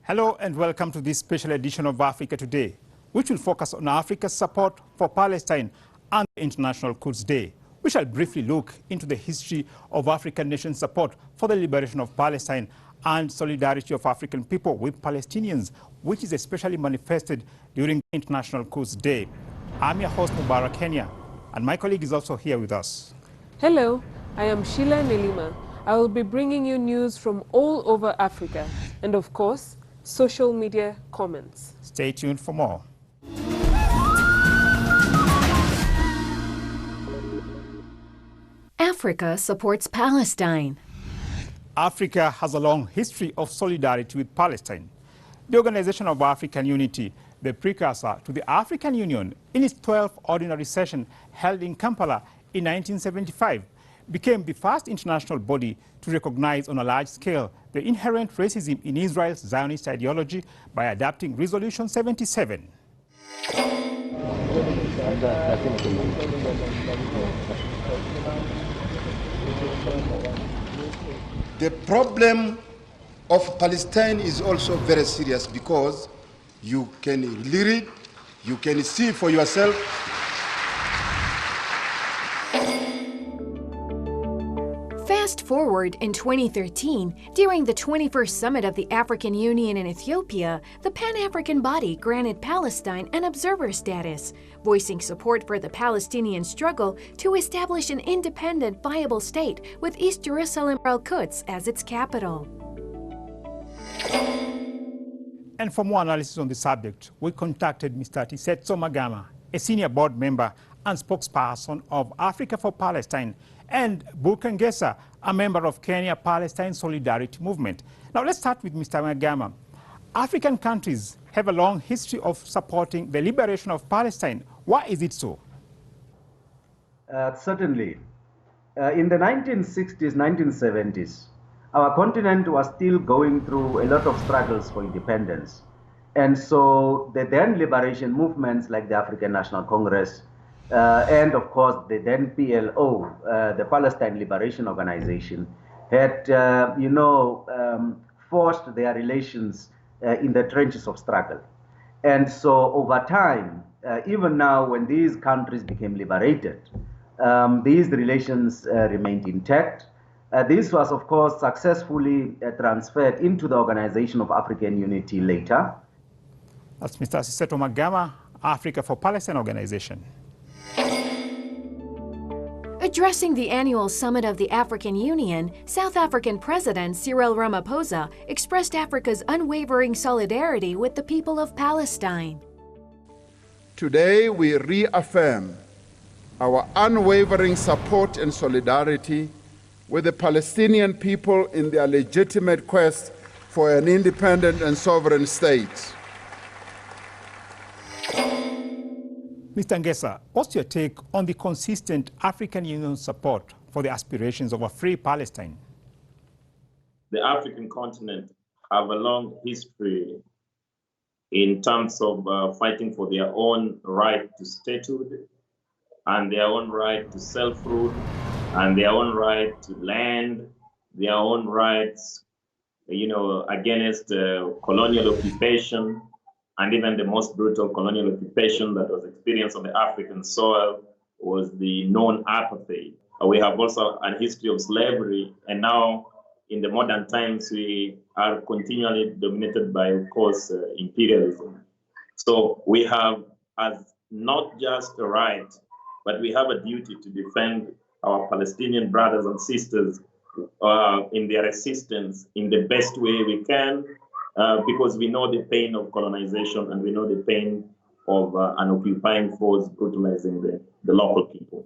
Hello and welcome to this special edition of Africa Today, which will focus on Africa's support for Palestine and International Quds Day. We shall briefly look into the history of African nations' support for the liberation of Palestine and solidarity of African people with Palestinians, which is especially manifested during International Quds Day. I'm your host, Mubarak Kenya, and my colleague is also here with us. Hello, I am Sheila Nelima. I will be bringing you news from all over Africa and, of course, social media comments. Stay tuned for more. Africa supports Palestine. Africa has a long history of solidarity with Palestine. The Organization of African Unity, the precursor to the African Union, in its 12th ordinary session held in Kampala in 1975, became the first international body to recognize on a large scale the inherent racism in Israel's Zionist ideology by adopting Resolution 77. The problem of Palestine is also very serious because you can read it, you can see for yourself. Fast forward in 2013, during the 21st Summit of the African Union in Ethiopia, the Pan-African body granted Palestine an observer status, voicing support for the Palestinian struggle to establish an independent, viable state with East Jerusalem Al-Quds as its capital. And for more analysis on the subject, we contacted Mr. Tisetso Magama, a senior board member and spokesperson of Africa for Palestine, and Burkangesa, a member of Kenya-Palestine Solidarity Movement. Now let's start with Mr. Magama. African countries have a long history of supporting the liberation of Palestine. Why is it so? Certainly. In the 1960s, 1970s, our continent was still going through a lot of struggles for independence. And so the then liberation movements like the African National Congress, and of course the then PLO, the Palestine Liberation Organization, had forced their relations in the trenches of struggle. And so over time, even now when these countries became liberated, these relations remained intact. This was of course successfully transferred into the Organization of African Unity later. That's Mr. Tisetso Magama, Africa for Palestine Organization. Addressing the annual summit of the African Union, South African President Cyril Ramaphosa expressed Africa's unwavering solidarity with the people of Palestine. Today we reaffirm our unwavering support and solidarity with the Palestinian people in their legitimate quest for an independent and sovereign state. Mr. Ngesa, what's your take on the consistent African Union support for the aspirations of a free Palestine? The African continent have a long history in terms of fighting for their own right to statehood and their own right to self-rule and their own right to land, their own rights, against colonial occupation, and even the most brutal colonial occupation that was experienced on the African soil was the known apartheid. We have also a history of slavery, and now in the modern times, we are continually dominated by, of course, imperialism. So we have as not just a right, but we have a duty to defend our Palestinian brothers and sisters in their resistance in the best way we can, because we know the pain of colonization and we know the pain of an occupying force brutalizing the local people.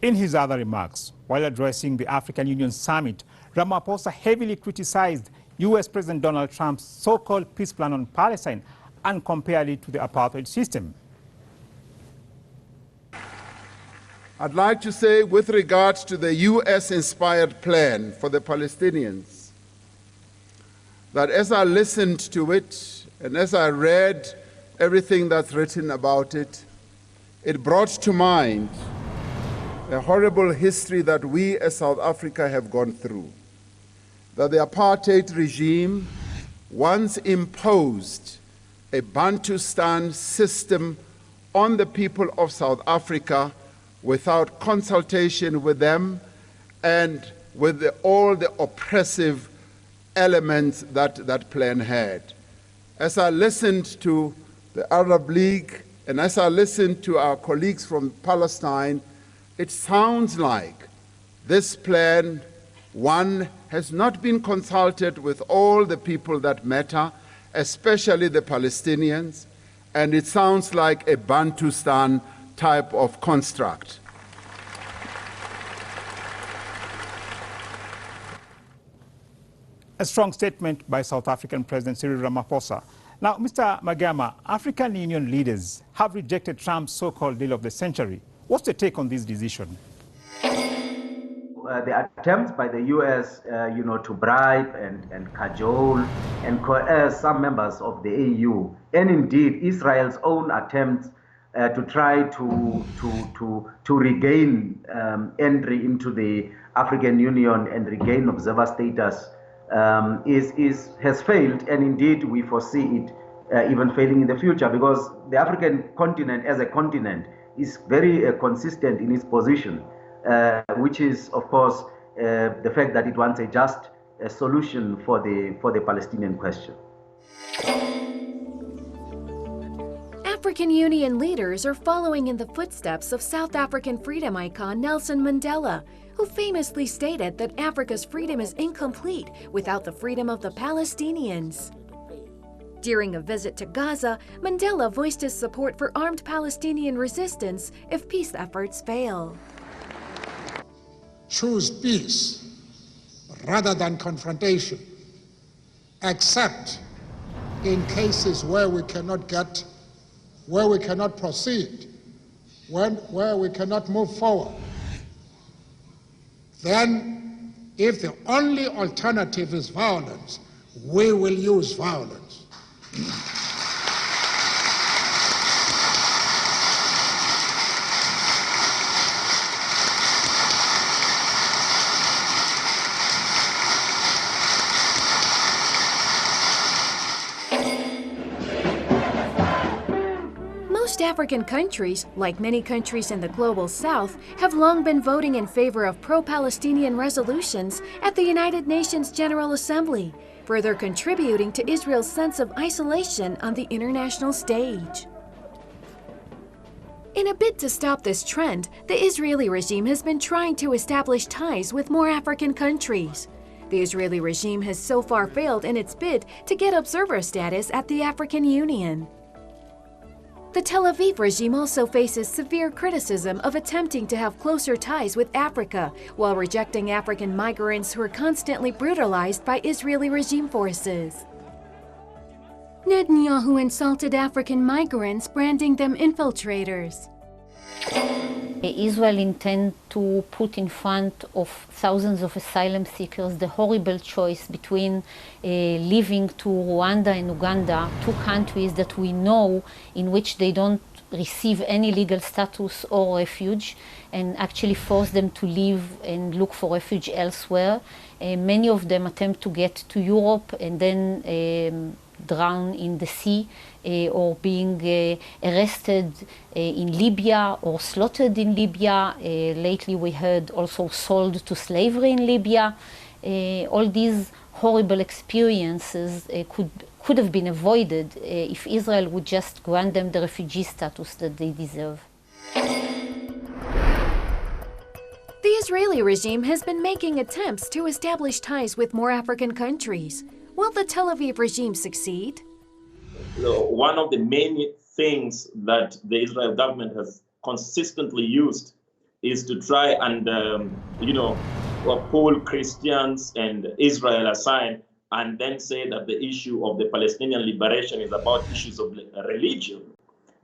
In his other remarks, while addressing the African Union Summit, Ramaphosa heavily criticized U.S. President Donald Trump's so-called peace plan on Palestine and compared it to the apartheid system. I'd like to say, with regards to the U.S.-inspired plan for the Palestinians, that as I listened to it and as I read everything that's written about it, it brought to mind a horrible history that we as South Africa have gone through. That the apartheid regime once imposed a Bantustan system on the people of South Africa without consultation with them and with all the oppressive elements that that plan had. As I listened to the Arab League and as I listened to our colleagues from Palestine, it sounds like this plan, one, has not been consulted with all the people that matter, especially the Palestinians, and it sounds like a Bantustan type of construct. A strong statement by South African President Cyril Ramaphosa. Now, Mr. Magama, African Union leaders have rejected Trump's so-called deal of the century. What's the take on this decision? The attempt by the U.S., to bribe and cajole and coerce some members of the AU, and indeed Israel's own attempts to try to regain entry into the African Union and regain observer status has failed, and indeed we foresee it even failing in the future, because the African continent as a continent is very consistent in its position, which is, of course, the fact that it wants a just solution for the Palestinian question. African Union leaders are following in the footsteps of South African freedom icon Nelson Mandela, who famously stated that Africa's freedom is incomplete without the freedom of the Palestinians. During a visit to Gaza, Mandela voiced his support for armed Palestinian resistance if peace efforts fail. Choose peace rather than confrontation, except in cases where we cannot proceed, where we cannot move forward. Then, if the only alternative is violence, we will use violence. Most African countries, like many countries in the global south, have long been voting in favor of pro-Palestinian resolutions at the United Nations General Assembly, further contributing to Israel's sense of isolation on the international stage. In a bid to stop this trend, the Israeli regime has been trying to establish ties with more African countries. The Israeli regime has so far failed in its bid to get observer status at the African Union. The Tel Aviv regime also faces severe criticism of attempting to have closer ties with Africa, while rejecting African migrants who are constantly brutalized by Israeli regime forces. Netanyahu insulted African migrants, branding them infiltrators. Israel intends to put in front of thousands of asylum seekers the horrible choice between leaving to Rwanda and Uganda, two countries that we know in which they don't receive any legal status or refuge, and actually force them to leave and look for refuge elsewhere. Many of them attempt to get to Europe and then drown in the sea or being arrested in Libya or slaughtered in Libya. Lately we heard also sold to slavery in Libya. All these horrible experiences could have been avoided if Israel would just grant them the refugee status that they deserve. The Israeli regime has been making attempts to establish ties with more African countries. Will the Tel Aviv regime succeed? One of the main things that the Israel government has consistently used is to try and, pull Christians and Israel aside and then say that the issue of the Palestinian liberation is about issues of religion.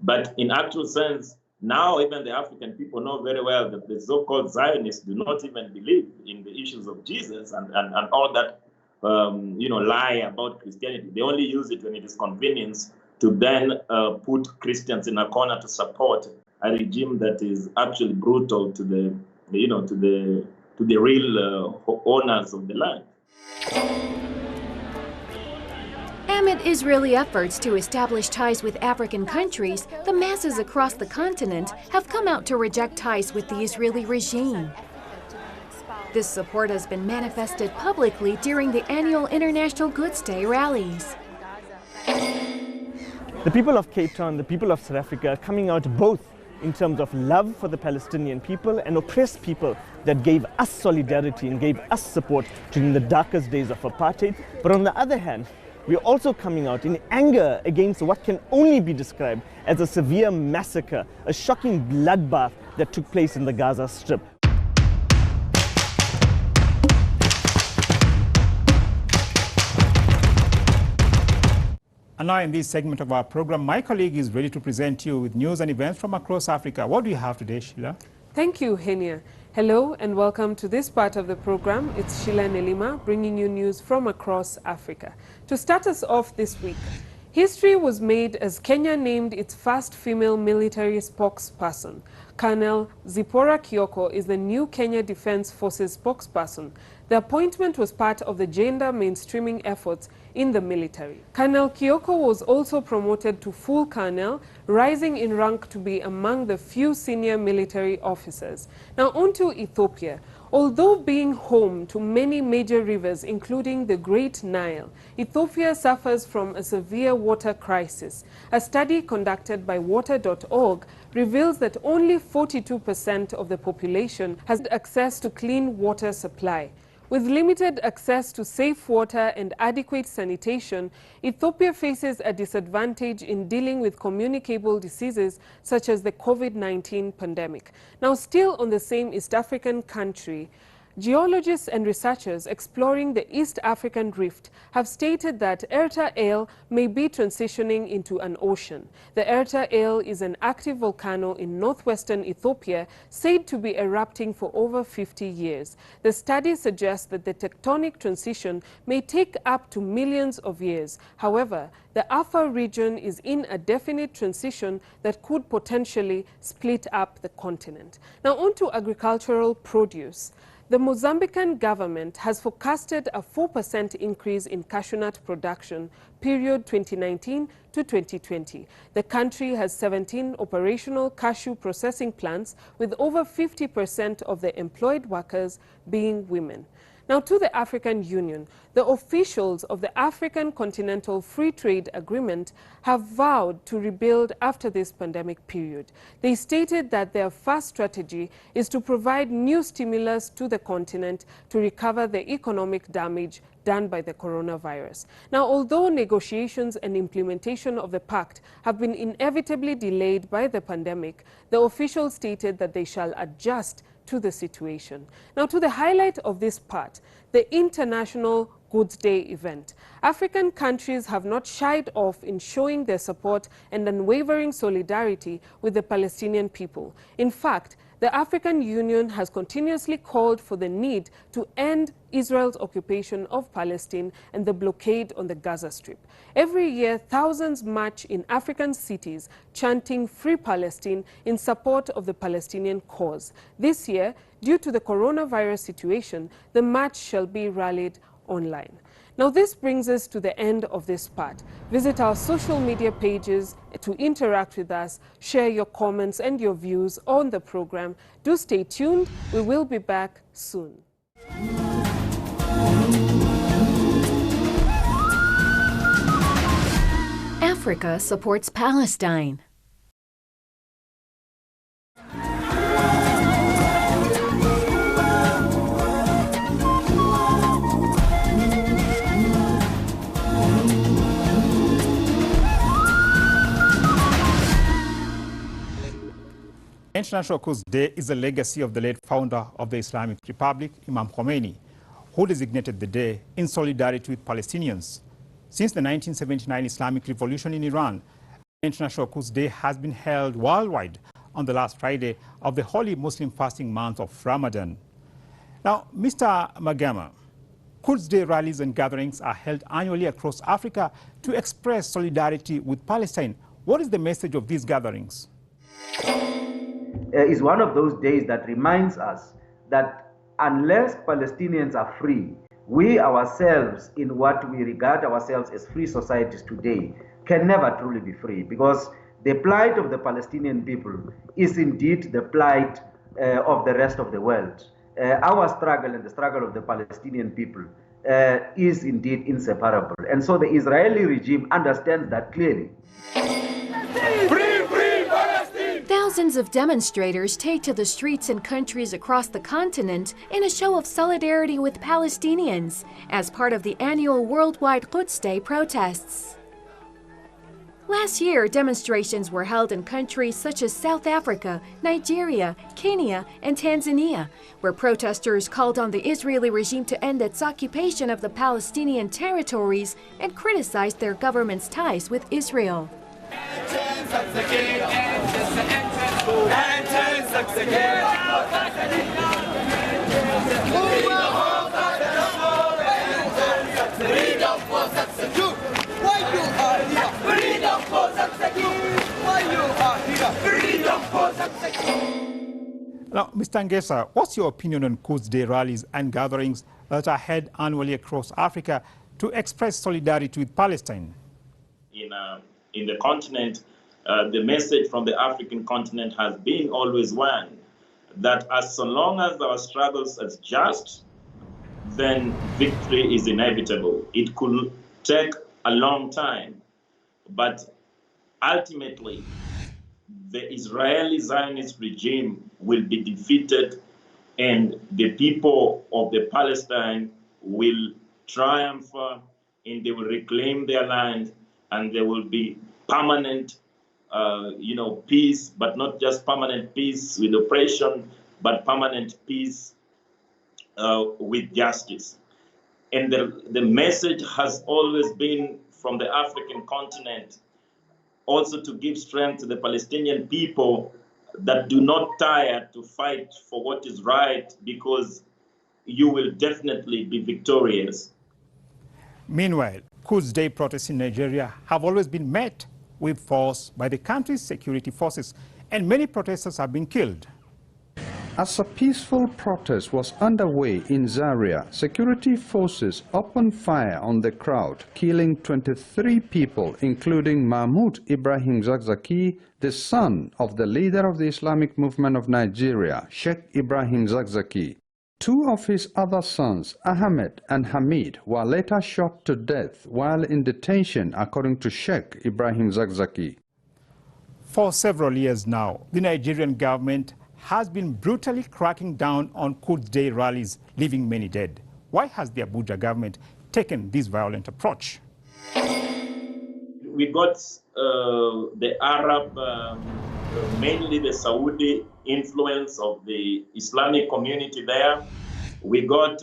But in actual sense, now even the African people know very well that the so-called Zionists do not even believe in the issues of Jesus and all that lie about Christianity. They only use it when it is convenient to then put Christians in a corner to support a regime that is actually brutal to the real owners of the land. Amid Israeli efforts to establish ties with African countries, the masses across the continent have come out to reject ties with the Israeli regime. This support has been manifested publicly during the annual International Goods Day rallies. The people of Cape Town, the people of South Africa are coming out both in terms of love for the Palestinian people and oppressed people that gave us solidarity and gave us support during the darkest days of apartheid. But on the other hand, we're also coming out in anger against what can only be described as a severe massacre, a shocking bloodbath that took place in the Gaza Strip. And now in this segment of our program, my colleague is ready to present you with news and events from across Africa. What do you have today, Sheila? Thank you, Henia. Hello and welcome to this part of the program. It's Sheila Nelima bringing you news from across Africa. To start us off this week, history was made as Kenya named its first female military spokesperson. Colonel Zipporah Kioko is the new Kenya Defense Forces spokesperson. The appointment was part of the gender mainstreaming efforts in the military. Colonel Kioko was also promoted to full colonel, rising in rank to be among the few senior military officers. Now on to Ethiopia. Although being home to many major rivers, including the Great Nile, Ethiopia suffers from a severe water crisis. A study conducted by water.org reveals that only 42% of the population has access to clean water supply. With limited access to safe water and adequate sanitation, Ethiopia faces a disadvantage in dealing with communicable diseases such as the COVID-19 pandemic. Now, still on the same East African country, geologists and researchers exploring the East African Rift have stated that Erta Ale may be transitioning into an ocean. The Erta Ale is an active volcano in northwestern Ethiopia said to be erupting for over 50 years. The study suggests that the tectonic transition may take up to millions of years. However, the Afar region is in a definite transition that could potentially split up the continent. Now on to agricultural produce. The Mozambican government has forecasted a 4% increase in cashew nut production, period 2019 to 2020. The country has 17 operational cashew processing plants, with over 50% of the employed workers being women. Now to the African Union. The officials of the African Continental Free Trade Agreement have vowed to rebuild after this pandemic period. They stated that their first strategy is to provide new stimulus to the continent to recover the economic damage done by the coronavirus. Now, although negotiations and implementation of the pact have been inevitably delayed by the pandemic, the officials stated that they shall adjust to the situation. Now to the highlight of this part, the International Goods Day event. African countries have not shied off in showing their support and unwavering solidarity with the Palestinian people. In fact, the African Union has continuously called for the need to end Israel's occupation of Palestine and the blockade on the Gaza Strip. Every year, thousands march in African cities chanting "Free Palestine" in support of the Palestinian cause. This year, due to the coronavirus situation, the march shall be rallied online. Now this brings us to the end of this part. Visit our social media pages to interact with us, share your comments and your views on the program. Do stay tuned. We will be back soon. Africa supports Palestine. International Quds Day is a legacy of the late founder of the Islamic Republic, Imam Khomeini, who designated the day in solidarity with Palestinians. Since the 1979 Islamic Revolution in Iran, International Quds Day has been held worldwide on the last Friday of the holy Muslim fasting month of Ramadan. Now, Mr. Magama, Quds Day rallies and gatherings are held annually across Africa to express solidarity with Palestine. What is the message of these gatherings? Is one of those days that reminds us that unless Palestinians are free, we ourselves, in what we regard ourselves as free societies today, can never truly be free, because the plight of the Palestinian people is indeed the plight of the rest of the world. Our struggle and the struggle of the Palestinian people is indeed inseparable. And so the Israeli regime understands that clearly. Thousands of demonstrators take to the streets in countries across the continent in a show of solidarity with Palestinians as part of the annual worldwide Quds Day protests. Last year, demonstrations were held in countries such as South Africa, Nigeria, Kenya, and Tanzania, where protesters called on the Israeli regime to end its occupation of the Palestinian territories and criticized their government's ties with Israel. Now, Mr. Ngesa, what's your opinion on Quds Day rallies and gatherings that are held annually across Africa to express solidarity with Palestine? In the continent, the message from the African continent has been always one, that as so long as our struggles are just, then victory is inevitable. It could take a long time, but ultimately, the Israeli Zionist regime will be defeated and the people of the Palestine will triumph and they will reclaim their land and there will be permanent peace, but not just permanent peace with oppression, but permanent peace with justice. And the message has always been from the African continent also to give strength to the Palestinian people that do not tire to fight for what is right, because you will definitely be victorious. Meanwhile, Quds Day protests in Nigeria have always been met with force by the country's security forces, and many protesters have been killed. As a peaceful protest was underway in Zaria, security forces opened fire on the crowd, killing 23 people, including Mahmoud Ibrahim Zakzaki, the son of the leader of the Islamic movement of Nigeria, Sheikh Ibrahim Zakzaki. Two of his other sons, Ahmed and Hamid, were later shot to death while in detention, according to Sheikh Ibrahim Zakzaki. For several years now, the Nigerian government has been brutally cracking down on Quds Day rallies, leaving many dead. Why has the Abuja government taken this violent approach? We got the Arab, mainly the Saudi influence of the Islamic community there. We got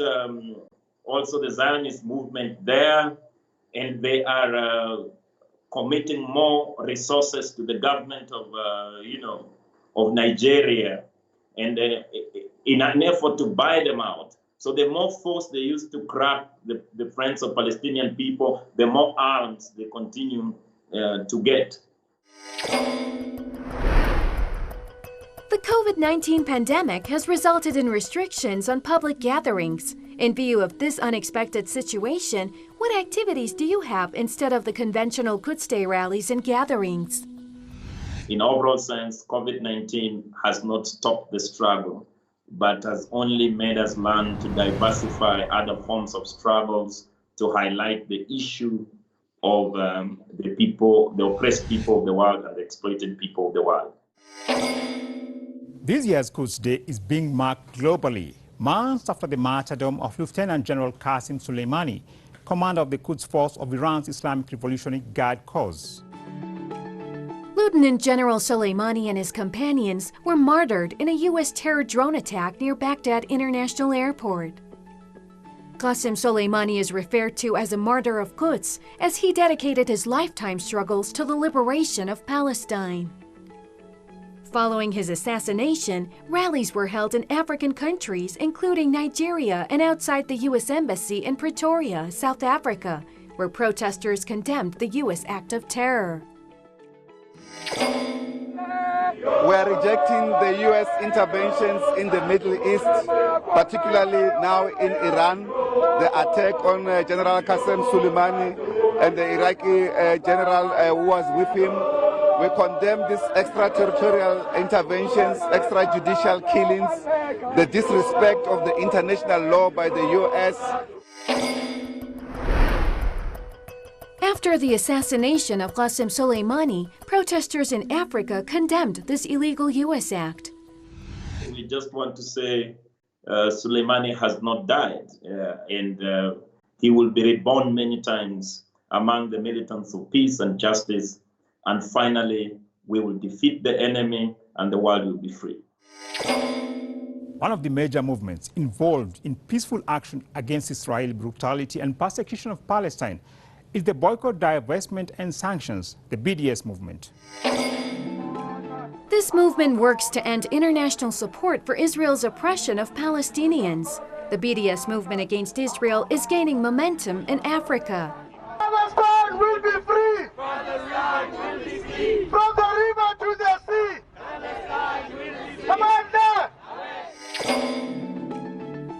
also the Zionist movement there, and they are committing more resources to the government of Nigeria, and in an effort to buy them out. So the more force they use to crack the friends of Palestinian people, the more arms they continue to get. The COVID-19 pandemic has resulted in restrictions on public gatherings. In view of this unexpected situation, what activities do you have instead of the conventional Quds Day rallies and gatherings? In overall sense, COVID-19 has not stopped the struggle, but has only made us learn to diversify other forms of struggles to highlight the issue of the people, the oppressed people of the world and the exploited people of the world. This year's Quds Day is being marked globally, months after the martyrdom of Lieutenant General Qasem Soleimani, commander of the Quds Force of Iran's Islamic Revolutionary Guard Corps. Lieutenant General Soleimani and his companions were martyred in a U.S. terror drone attack near Baghdad International Airport. Qasem Soleimani is referred to as a martyr of Quds, as he dedicated his lifetime struggles to the liberation of Palestine. Following his assassination, rallies were held in African countries, including Nigeria and outside the U.S. Embassy in Pretoria, South Africa, where protesters condemned the U.S. act of terror. We are rejecting the U.S. interventions in the Middle East, particularly now in Iran, the attack on General Qasem Soleimani and the Iraqi general who was with him. We condemn these extraterritorial interventions, extrajudicial killings, the disrespect of the international law by the U.S. After the assassination of Qasem Soleimani, protesters in Africa condemned this illegal U.S. act. We just want to say Soleimani has not died, and he will be reborn many times among the militants of peace and justice. And finally, we will defeat the enemy and the world will be free. One of the major movements involved in peaceful action against Israeli brutality and persecution of Palestine is the Boycott, Divestment and Sanctions, the BDS movement. This movement works to end international support for Israel's oppression of Palestinians. The BDS movement against Israel is gaining momentum in Africa. Palestine will be free! Palestine will be free! From the river to the sea! Palestine will be free!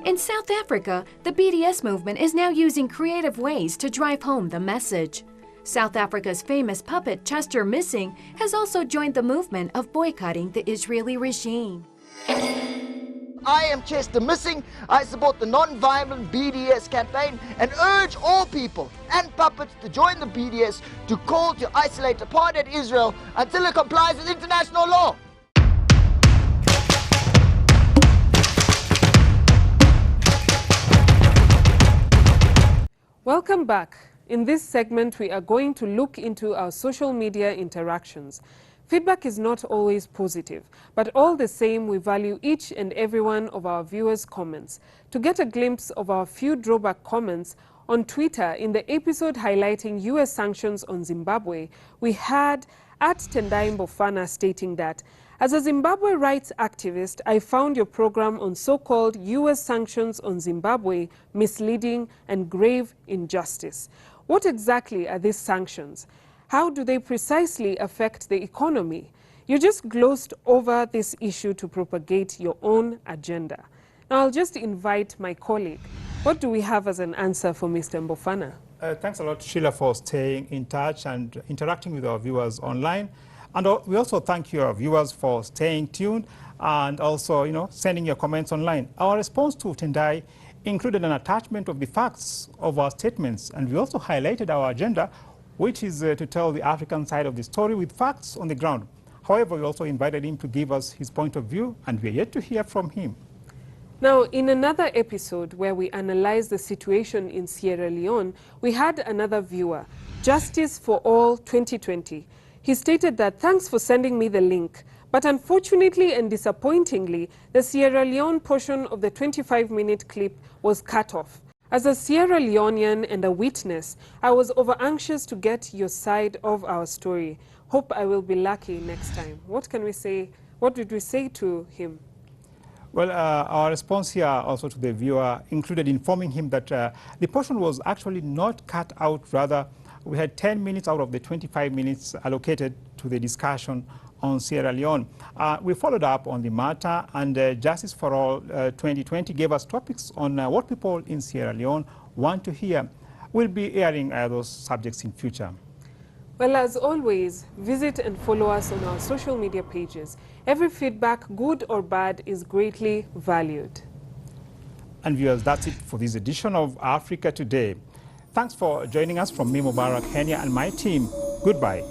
In South Africa, the BDS movement is now using creative ways to drive home the message. South Africa's famous puppet Chester Missing has also joined the movement of boycotting the Israeli regime. I am Chester Missing. I support the non-violent BDS campaign and urge all people and puppets to join the BDS to call to isolate apartheid Israel until it complies with international law. Welcome back. In this segment, we are going to look into our social media interactions. Feedback is not always positive, but all the same, we value each and every one of our viewers' comments. To get a glimpse of our few drawback comments, on Twitter, in the episode highlighting U.S. sanctions on Zimbabwe, we had @Tendai Mbofana stating that, as a Zimbabwe rights activist, I found your program on so-called U.S. sanctions on Zimbabwe misleading and grave injustice. What exactly are these sanctions? How do they precisely affect the economy? You just glossed over this issue to propagate your own agenda. Now I'll just invite my colleague. What do we have as an answer for Mr. Mbofana? Thanks a lot, Sheila, for staying in touch and interacting with our viewers online. And we also thank your viewers for staying tuned and also, sending your comments online. Our response to Tendai included an attachment of the facts of our statements, and we also highlighted our agenda, which is to tell the African side of the story with facts on the ground. However, we also invited him to give us his point of view, and we are yet to hear from him. Now, in another episode where we analyzed the situation in Sierra Leone, we had another viewer, Justice for All 2020. He stated that, thanks for sending me the link, but unfortunately and disappointingly, the Sierra Leone portion of the 25-minute clip was cut off. As a Sierra Leonean and a witness, I was over-anxious to get your side of our story. Hope I will be lucky next time. What can we say? What did we say to him? Well, our response here also to the viewer included informing him that the portion was actually not cut out. Rather, we had 10 minutes out of the 25 minutes allocated to the discussion on Sierra Leone. We followed up on the matter, and Justice for All 2020 gave us topics on what people in Sierra Leone want to hear. We'll be airing those subjects in future. Well, as always, visit and follow us on our social media pages. Every feedback, good or bad, is greatly valued. And viewers, that's it for this edition of Africa Today. Thanks for joining us from me, Mubarak Kenya, and my team. Goodbye.